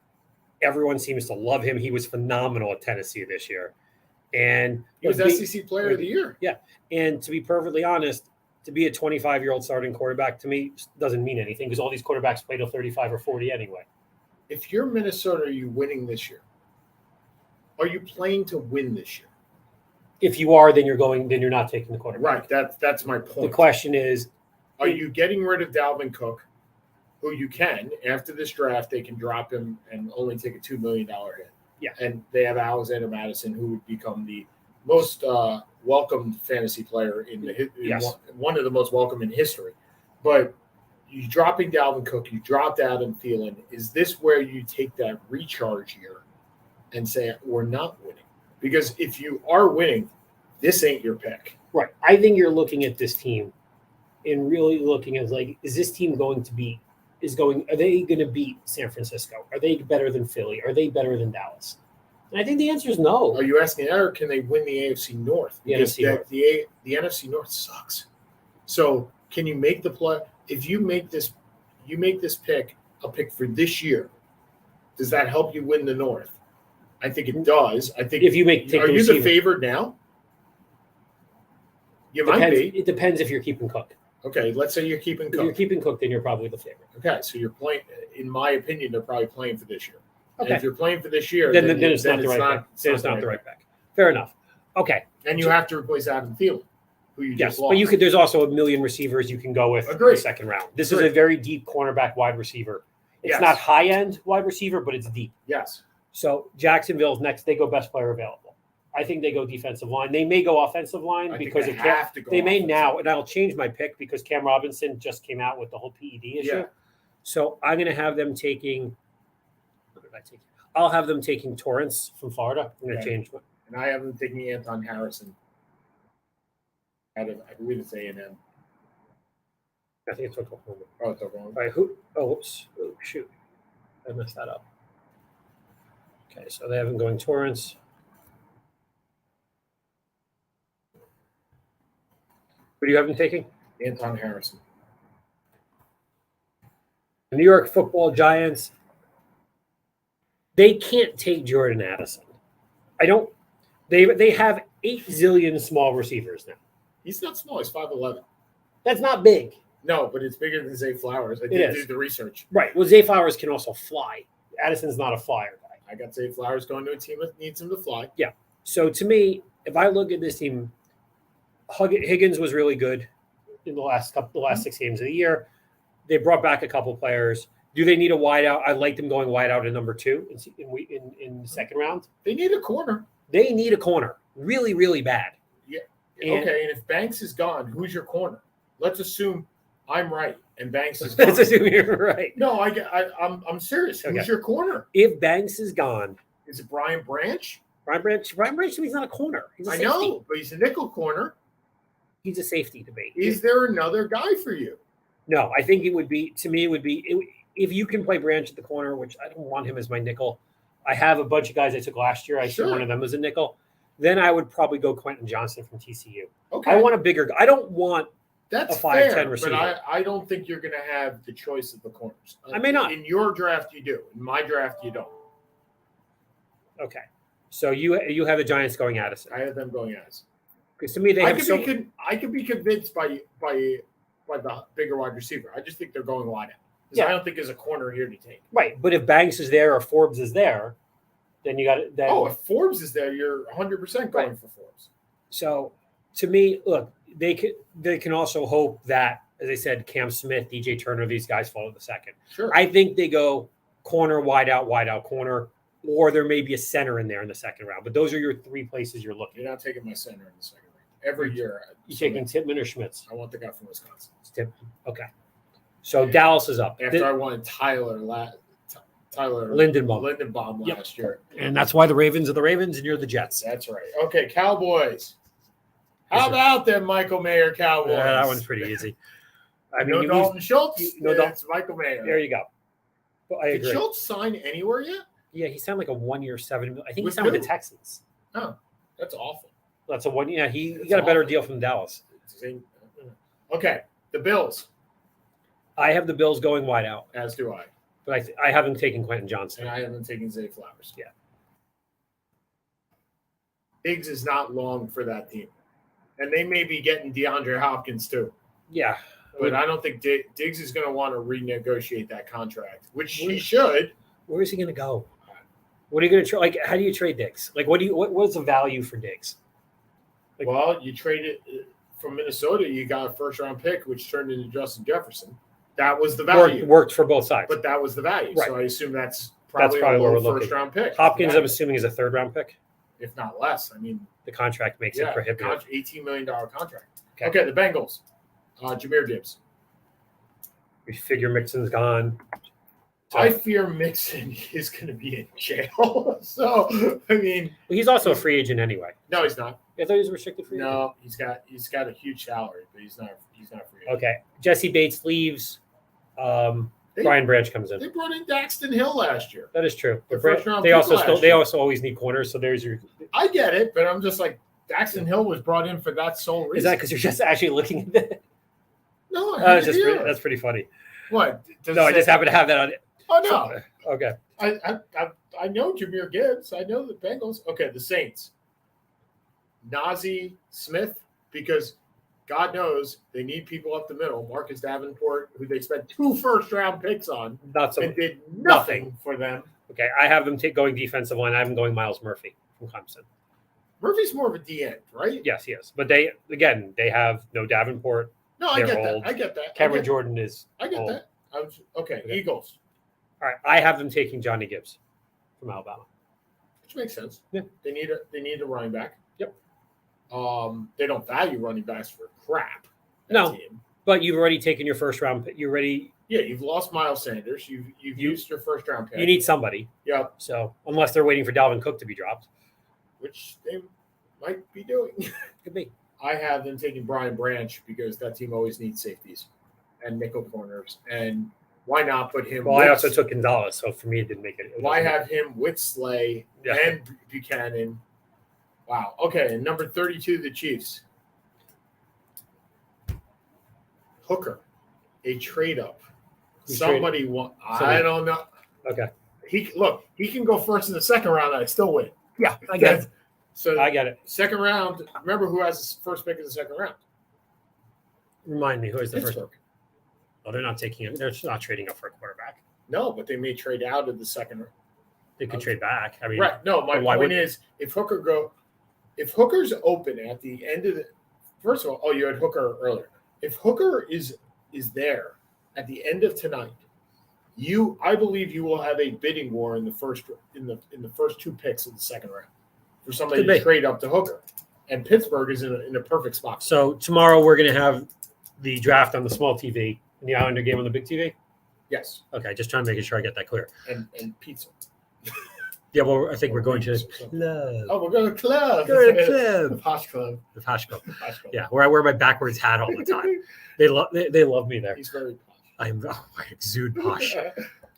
everyone seems to love him. He was phenomenal at Tennessee this year. And He was SEC Player of the Year. And to be perfectly honest, to be a 25-year-old starting quarterback to me doesn't mean anything because all these quarterbacks play till 35 or 40 anyway. If you're Minnesota, are you winning this year? Are you playing to win this year? If you are, then you're not taking the quarterback. Right. That's my point. The question is, are you getting rid of Dalvin Cook, who you can, after this draft, they can drop him and only take a $2 million hit. Yeah. And they have Alexander Madison, who would become the most welcomed fantasy player one of the most welcome in history. But you dropping Dalvin Cook, you dropped Adam Thielen. Is this where you take that recharge year and say, we're not winning? Because if you are winning, this ain't your pick. right, I think you're looking at this team and really looking at like, is this team going to beat? Are they going to beat San Francisco? Are they better than Philly? Are they better than Dallas? And I think the answer is no. Are you asking that, or can they win the AFC North? Because The NFC North. the NFC North sucks. So can you make the play? If you make this pick a pick for this year, does that help you win the North? I think it does. I think If you take are the you the receiver. favorite now? You might be. It depends if you're keeping Cook. Okay, let's say you're keeping If you're Cook. keeping Cook, then you're probably the favorite. Okay, so you're playing. In my opinion, they're probably playing for this year. And Okay. if you're playing for this year, Then it's not the right pick. Then it's not the right pick. Fair enough. Okay. And you have to replace Adam Thielen, who you Yes, just lost. but you could. There's also a million receivers you can go with in Agreed. the second round. This is Agreed. a very deep cornerback wide receiver. It's Yes. not high end wide receiver, but it's deep. Yes. So Jacksonville's next. They go best player available. I think they go defensive line. They may go offensive line I think because they it have to go They may offensive. now, and I'll change my pick because Cam Robinson just came out with the whole PED issue. Yeah. So I'm going to have them taking. What did I take? I'll have them taking Torrance from Florida. I'm going to Okay. change. And I have them taking Anton Harrison out of, I believe it's A&M. I think it's Oklahoma. Oh, it's Oklahoma. All right, who? Oh, whoops! Oh, shoot! I messed that up. Okay, so they have him going Torrance. Who do you have him taking? Anton Harrison. The New York Football Giants. They can't take Jordan Addison. I don't. They have 8 zillion small receivers now. He's not small. He's 5'11". That's not big, No, but it's bigger than Zay Flowers. I It did is. do the research. right? Well, Zay Flowers can also fly. Addison's not a flyer guy. I got Zay Flowers going to a team that needs him to fly. So to me, if I look at this team, Higgins was really good in the last 6 games of the year. They brought back a couple players. Do they need a wideout? I like them going wideout at number 2 in the second round. They need a corner. They need a corner really, really bad. Yeah. And- okay, and if Banks is gone, who's your corner? Let's assume I'm right and Banks is gone. Let's assume you're right. No, I'm serious. Okay. Who's your corner? If Banks is gone, Is it Brian Branch? Brian Branch, he's not a corner. He's a I safety. know, but he's a nickel corner. He's a safety to me. Is there another guy for you? No, I think it would be, to me, if you can play Branch at the corner, which I don't want him as my nickel. I have a bunch of guys I took last year. I see one of them as a nickel. Then I would probably go Quentin Johnson from TCU. Okay. I want a bigger guy. I don't want That's a 5'10" fair, receiver. but I don't think you're going to have the choice of the corners. I may not. In your draft, you do. In my draft, you don't. Okay. So you have the Giants going Addison. I have them going as. Because to me, they I have could be convinced by the bigger wide receiver. I just think they're going wide out. Because Yeah. I don't think there's a corner here to take. right. But if Banks is there or Forbes is there, then you got it. If Forbes is there, you're 100% going Right. for Forbes. So to me, look, they can also hope that, as I said, Cam Smith, DJ Turner, these guys fall to the second. Sure. I think they go corner, wide out, corner, or there may be a center in there in the second round. But those are your 3 places you're looking. You're not taking my center in the second round. Every year. You taking Tippmann or Schmitz? I want the guy from Wisconsin. It's Tippmann. Okay. So Dallas is up. After I wanted Tyler Lindenbaum. last year. And that's why the Ravens are the Ravens and you're the Jets. That's right. Okay, Cowboys. Yes, How sir. about them Michael Mayer Cowboys? Yeah, that one's pretty easy. I mean, No you Dalton Schultz. Dalton- It's Michael Mayer. there you go. But I Did agree. Schultz sign anywhere yet? Yeah, he signed like a 1 year, $7 million. I think he With signed with who? the Texans. Oh, that's awful. That's a 1 year. Yeah, he That's got a better awful. deal from Dallas. Okay, the Bills, I have the Bills going wide out, as do I. but I haven't taken Quentin Johnson. And I haven't taken Zay Flowers. Yeah. Diggs is not long for that team. And they may be getting DeAndre Hopkins too. Yeah. But I don't think Diggs is going to want to renegotiate that contract, which he should. Where is he going to go? What are you going to trade? Like, how do you trade Diggs? Like, what's the value for Diggs? Like- Well, you traded from Minnesota, you got a first-round pick, which turned into Justin Jefferson. That was the value. Worked for both sides. But that was the value. Right. So I assume that's probably where a we're low looking. first-round pick. Hopkins, Yeah. I'm assuming, is a 3rd round pick. If not less. I mean, The contract makes it prohibitive. $18 million contract. Okay. Okay, the Bengals. Jameer Gibbs. We figure Mixon's gone. So, I fear Mixon is going to be in jail. So, I mean, well, he's also a free agent anyway. no, he's not. I thought he was a restricted free agent. No, he's got a huge salary, but he's not free agent. Okay. Jesse Bates leaves. They- Brian Branch comes in. They brought in Daxton Hill last year. That is true. The But first-round they pick also last they year. also always need corners. So there's your. I get it, but I'm just like Daxton Hill was brought in for that sole reason. Is that because you're just actually looking at that? No, I have it here. That's pretty funny. What? Does No, it I just say- happen to have that on. Oh no, Okay. I know Jameer Gibbs. I know the Bengals. Okay, the Saints. Najee Smith, because God knows they need people up the middle. Marcus Davenport, who they spent 2 first-round picks on, Not so. and did nothing for them. Okay, I have them going defensive line. I have them going Miles Murphy from Clemson. Murphy's more of a D end, right? Yes, he is. But they have no Davenport. No, I They're get old. that. I get that. Cameron Jordan is. I get old. that. Okay, Okay. Eagles, All right, I have them taking Johnny Gibbs from Alabama. which makes sense. Yeah. They need a running back. Yep. They don't value running backs for crap. that No. team. But you've already taken your first round pick. You're ready. Yeah, you've lost Miles Sanders. You've used your first round pick. You need somebody. Yep, So unless they're waiting for Dalvin Cook to be dropped, which they might be doing. could be. I have them taking Brian Branch because that team always needs safeties and nickel corners. And why not put him? Well, I with- also took Gonzalez, so for me it didn't make it. Why have him with Slay Yeah. and Buchanan? Wow. Okay, and number 32, the Chiefs. Hooker, a trade up. Somebody want? I don't know. Okay. He can go first in the second round. And I still win. Yeah, I get it. So I get it. second round. Remember who has his first pick in the second round? Remind me, who is the first? Pittsburgh. Oh, they're not taking it. They're not trading up for a quarterback. No, but they may trade out of the second round. They could trade back. I mean, Right. No, my but why point would- is if Hooker's open at the end of the first of all, you had Hooker earlier. If Hooker is there at the end of tonight, I believe you will have a bidding war in the first two picks of the second round for somebody to trade up to Hooker, and Pittsburgh is in a perfect spot. So tomorrow we're going to have the draft on the small TV and the Islander game on the big TV. Yes. Okay, just trying to make sure I get that clear. And pizza. Yeah, well, I think we're going to club. Oh, we're going to club. Go to club. The Posh Club. The Posh Club. Yeah, where I wear my backwards hat all the time. They love me there. He's very posh. I exude posh.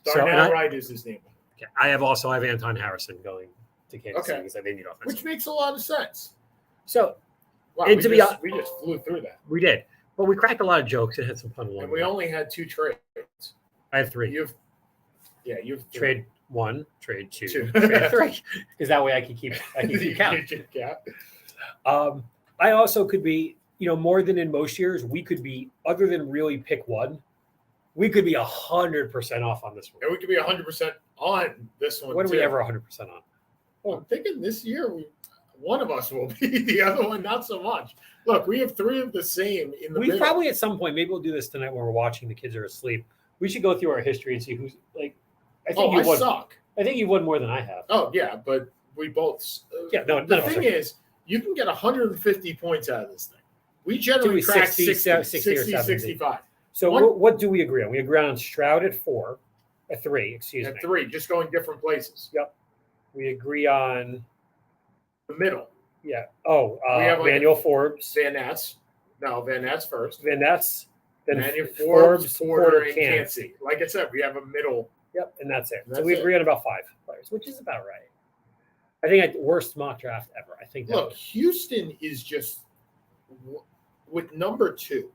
Darnell Wright is his name. Okay, I have Anton Harrison going to Kansas City because they need offense, which makes a lot of sense. So, wow, and we just flew through that. We did, but we cracked a lot of jokes and had some fun along. And we only had 2 trades. I have 3. You've trade 1, trade 2, trade 3. Because that way I can keep count. Yeah. I also could be, more than in most years, we could be, other than really pick one, we could be 100% off on this one. And we could be 100% on this one. When are we ever 100% on? Well, I'm thinking this year one of us will be, the other one not so much. Look, we have 3 of the same in the middle. Probably at some point, maybe we'll do this tonight when we're watching the kids are asleep. We should go through our history and see who's like. I suck. I think you won more than I have. Oh yeah, but we both. Yeah, no. The thing is, you can get 150 points out of this thing. We generally crack 60 or 65. So what do we agree on? We agree on Stroud at 4, at 3. Excuse me. At 3, just going different places. Yep. We agree on the middle. Yeah. Oh, we have Manuel Forbes. Van Ness. No, Van Ness first. Van Ness. Then Manuel Forbes, Porter, and Cansey. Like I said, we have a middle. Yep, and that's it. So we agree on about 5 players, which is about right. I think worst mock draft ever. I think. Look, Houston is just with number 2.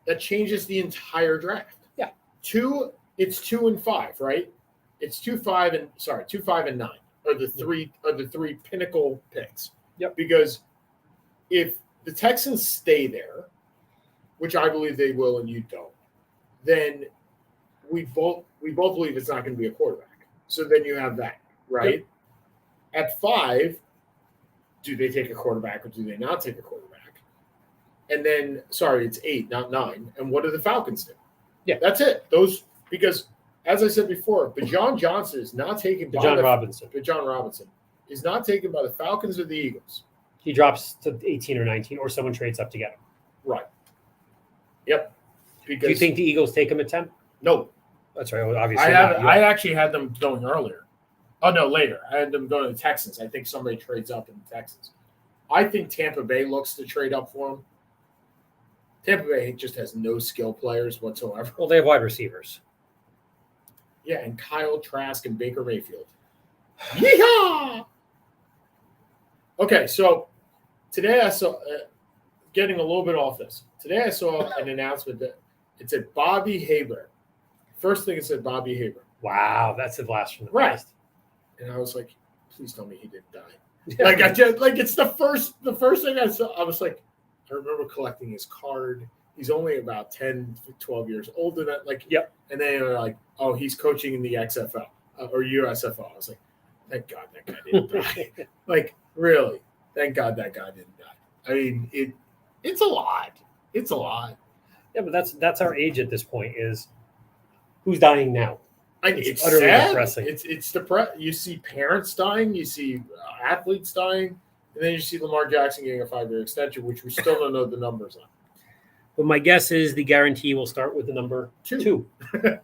That changes the entire draft. Yeah. 2. It's 2 and 5, right? It's 2, 5, and 9 are the 3 pinnacle picks. Yep. Because if the Texans stay there, which I believe they will, and you don't, then we both believe it's not going to be a quarterback. So then you have that, right? Yep. At 5, do they take a quarterback or do they not take a quarterback? And then, it's 8, not 9. And what do the Falcons do? Yeah, that's it. Because as I said before, Bijan Johnson is not taken by Bijan Robinson is not taken by the Falcons or the Eagles. He drops to 18 or 19, or someone trades up to get him. Right. Yep. Because do you think the Eagles take him at 10? No. That's right. Well, obviously, I actually had them going earlier. Oh no, later. I had them going to the Texans. I think somebody trades up in the Texans. I think Tampa Bay looks to trade up for him. Tampa Bay just has no skill players whatsoever. Well, they have wide receivers. Yeah, and Kyle Trask and Baker Mayfield. Yeehaw! Okay, so today I saw, getting a little bit off this. Today I saw an announcement that it said Bobby Haber. First thing it said Bobby Haber. Wow, that's a blast from the past. And I was like, please tell me he didn't die. It's the first thing I saw. I was like, I remember collecting his card. He's only about 10, 12 years older than that. Yep. And then they were like, oh, he's coaching in the XFL or USFL. I was like, thank God that guy didn't die. Really, thank God that guy didn't die. I mean, it's a lot. It's a lot. Yeah, but that's our age at this point is who's dying now. It's utterly sad. depressing. It's depressing. You see parents dying. You see athletes dying. And then you see Lamar Jackson getting a 5-year extension, which we still don't know the numbers on. But my guess is the guarantee will start with the number 2. It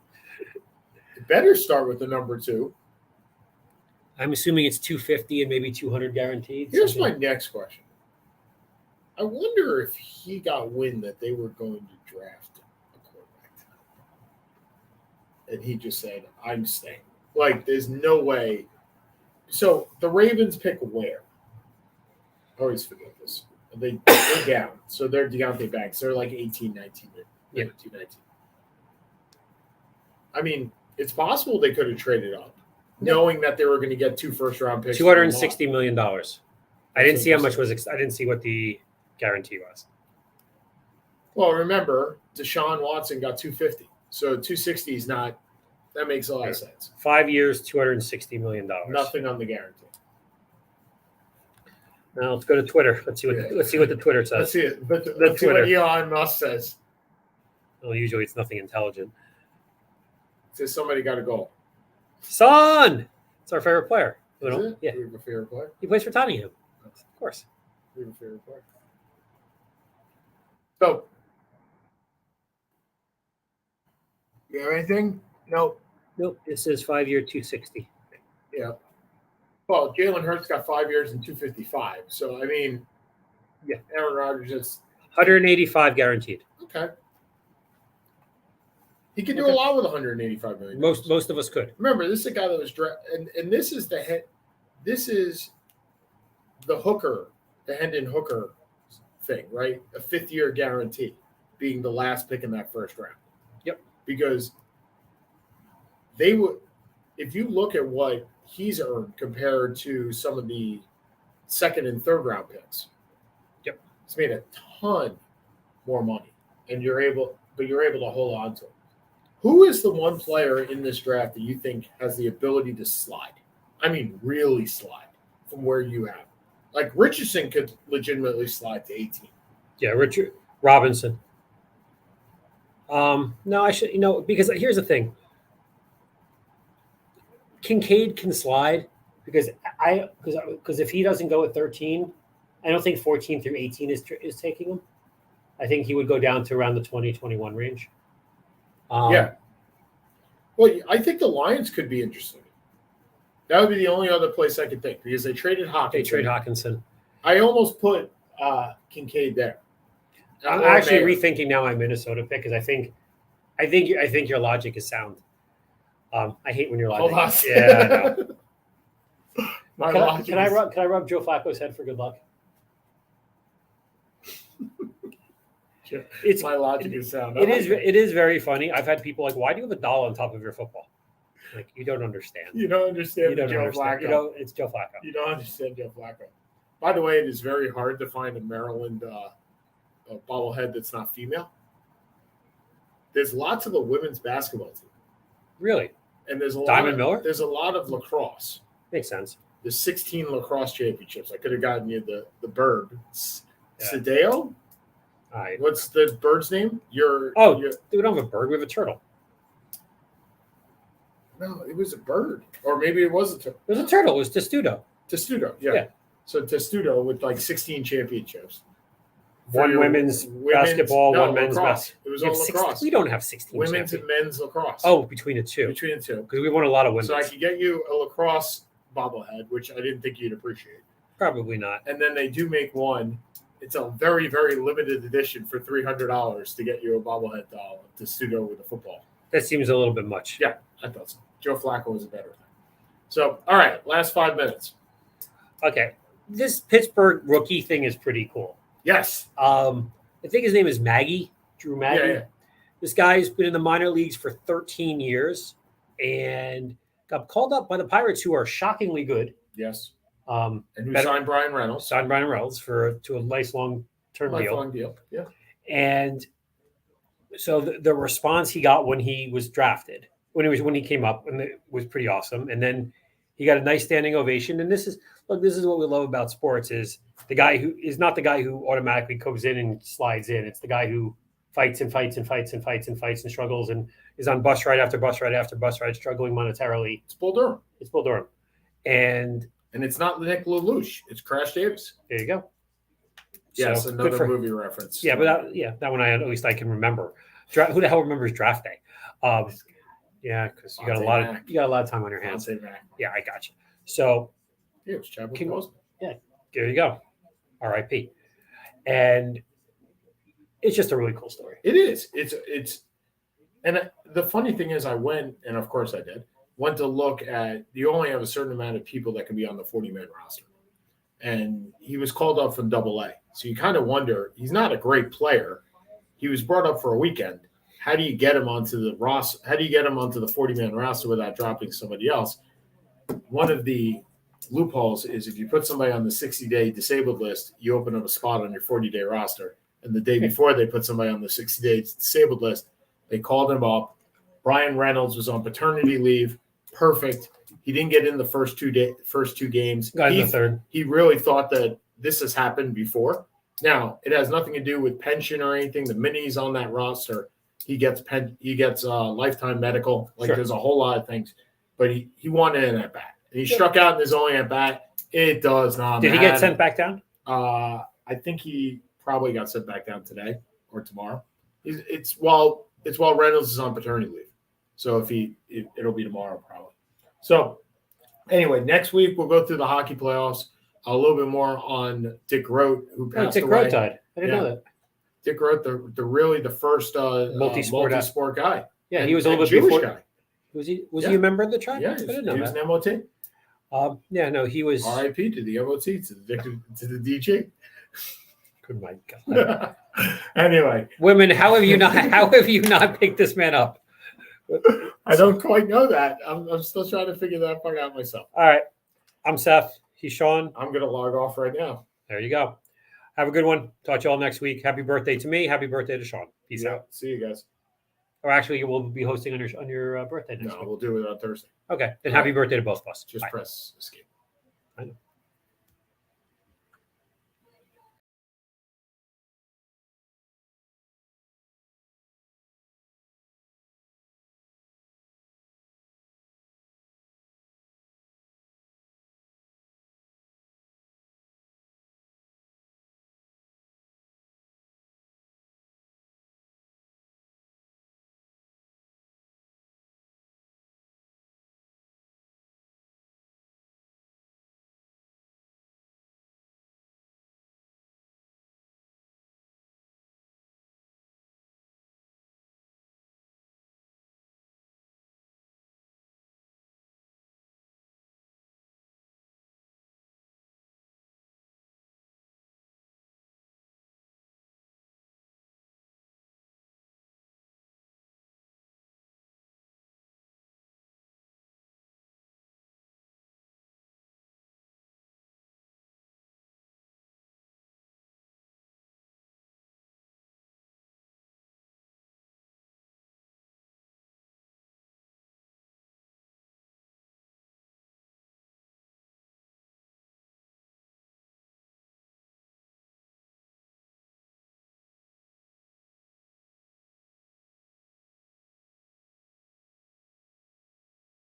better start with the number 2. I'm assuming it's 250 and maybe 200 guaranteed. Here's my next question. I wonder if he got wind that they were going to draft a quarterback. And he just said, I'm staying. There's no way. So the Ravens pick where? I always forget this. They're down. So they're Deontay Banks. They're 18, 19. Yeah. 19. I mean, it's possible they could have traded up, knowing that they were going to get 2 first-round picks. $260 million. I didn't see how much was. I didn't see what the guarantee was. Well, remember, Deshaun Watson got 250. So 260 is not. That makes a lot of sense. 5 years, $260 million. Nothing on the guarantee. Now let's go to Twitter. Let's see what the Twitter says. Let's see it. Let's see what Elon Musk says. Well, usually it's nothing intelligent. Says somebody got a goal. Son! It's our favorite player. Is it? Yeah. We have a favorite player? He plays for Tottenham. Of course. We have a favorite player. So, you have anything? No. Nope. It says 5-year 260. Yeah. Well, Jalen Hurts got 5 years and 255. So, I mean, Yeah. Aaron Rodgers is 185 guaranteed. okay. He could do a lot with 185 million. Most of us could. Remember, this is a guy that was drafted, and this is the head. This is the Hooker, the Hendon Hooker thing, right? A 5th-year guarantee, being the last pick in that first round. Yep. Because they would, if you look at what he's earned compared to some of the 2nd and 3rd round picks. Yep. He's made a ton more money, and you're able to hold on to it. Who is the one player in this draft that you think has the ability to slide? I mean, really slide from where you have. Like Richardson could legitimately slide to 18. Yeah, Richard Robinson. No, I should, because here's the thing. Kincaid can slide because if he doesn't go at 13, I don't think 14 through 18 is taking him. I think he would go down to around the 20-21 range. Yeah. Well, I think the Lions could be interesting. That would be the only other place I could think because they traded Hawkinson. They trade Hawkinson. I almost put Kincaid there. I'm actually rethinking now my Minnesota pick because I think your logic is sound. I hate when your logic. Hold on. Yeah, I know. Can I rub Joe Flacco's head for good luck? My logic is sound. It is very funny. I've had people like, why do you have a doll on top of your football? Like, you don't understand. You don't understand You don't Joe understand. Flacco. It's Joe Flacco. You don't understand Joe Flacco. By the way, it is very hard to find a Maryland bobblehead that's not female. There's lots of the women's basketball team. Really? And there's a Diamond Miller? There's a lot of lacrosse. Makes sense. There's 16 lacrosse championships. I could have gotten you the bird. Yeah. Sadeo? What's the bird's name? We don't have a bird. We have a turtle. No, it was a bird. Or maybe it was a turtle. It was a turtle. It was Testudo. Testudo, yeah. So Testudo with like 16 championships. One women's basketball, one men's basketball. It was all lacrosse. We don't have 16 women's and men's lacrosse. Oh, between the two. Between the two. Because we won a lot of women's. So I could get you a lacrosse bobblehead, which I didn't think you'd appreciate. Probably not. And then they do make one. It's a very, very limited edition for $300 to get you a bobblehead doll to studio with a football. That seems a little bit much. Yeah, I thought so. Joe Flacco was a better thing. So, all right, last 5 minutes. Okay. This Pittsburgh rookie thing is pretty cool. Yes. I think his name is Drew Maggie. Yeah. This guy's been in the minor leagues for 13 years and got called up by the Pirates, who are shockingly good. Yes. And who signed Brian Reynolds. Signed Brian Reynolds to a nice long-term deal. Lifelong deal, yeah. And so the response he got when he was drafted, when he came up, was pretty awesome. And then he got a nice standing ovation. And this is what we love about sports is the guy who is not the guy who automatically comes in and slides in. It's the guy who fights and fights and fights and fights and fights and struggles and is on bus ride after bus ride after bus ride, struggling monetarily. It's Bull Durham. And it's not Nick LaLoosh. It's Crash Davis. There you go. Yes, so another movie reference. Yeah, but that one at least I can remember. Who the hell remembers draft day? Yeah, because you got a lot of time on your hands. Yeah, I got you. So it was Chadwick Boseman. Yeah, there you go. R.I.P. And it's just a really cool story. It is. It's and the funny thing is, I went, and of course I went to look at. You only have a certain amount of people that can be on the 40-man roster, and he was called up from Double-A. So you kind of wonder. He's not a great player. He was brought up for a weekend. How do you get him onto the roster? How do you get him onto the 40-man roster without dropping somebody else? One of the loopholes is if you put somebody on the 60-day disabled list, you open up a spot on your 40-day roster. And the day before they put somebody on the 60-day disabled list, they called him up. Brian Reynolds was on paternity leave. Perfect. He didn't get in the first two games. Got in the third. He really thought that this has happened before. Now, it has nothing to do with pension or anything. The minute he's on that roster, He gets lifetime medical. Like Sure. there's a whole lot of things, but he wanted an at bat. He struck out in his only at bat. It does not. Did he get sent back down? I think he probably got sent back down today or tomorrow. It's while Reynolds is on paternity leave, so it'll be tomorrow probably. So anyway, next week we'll go through the hockey playoffs. A little bit more on Dick Grote, who passed Dick away. Grote died. I didn't know that. Dick Grote, the first multi-sport guy. Yeah, he was a little bit Jewish before. guy. Was he a member of the tribe? Yeah, I didn't know he was that. an MOT. He was. R.I.P. to the MOT, to the DJ. Good my God. Anyway, Women, how have you not picked this man up? I don't quite know that. I'm still trying to figure that part out myself. All right, I'm Seth. He's Sean. I'm gonna log off right now. There you go. Have a good one. Talk to you all next week. Happy birthday to me. Happy birthday to Sean. Peace out. See you guys. Or actually, we'll be hosting on your birthday next No, week. we'll do it on Thursday. Okay, then happy birthday to both of us. Just Bye. press escape. I know.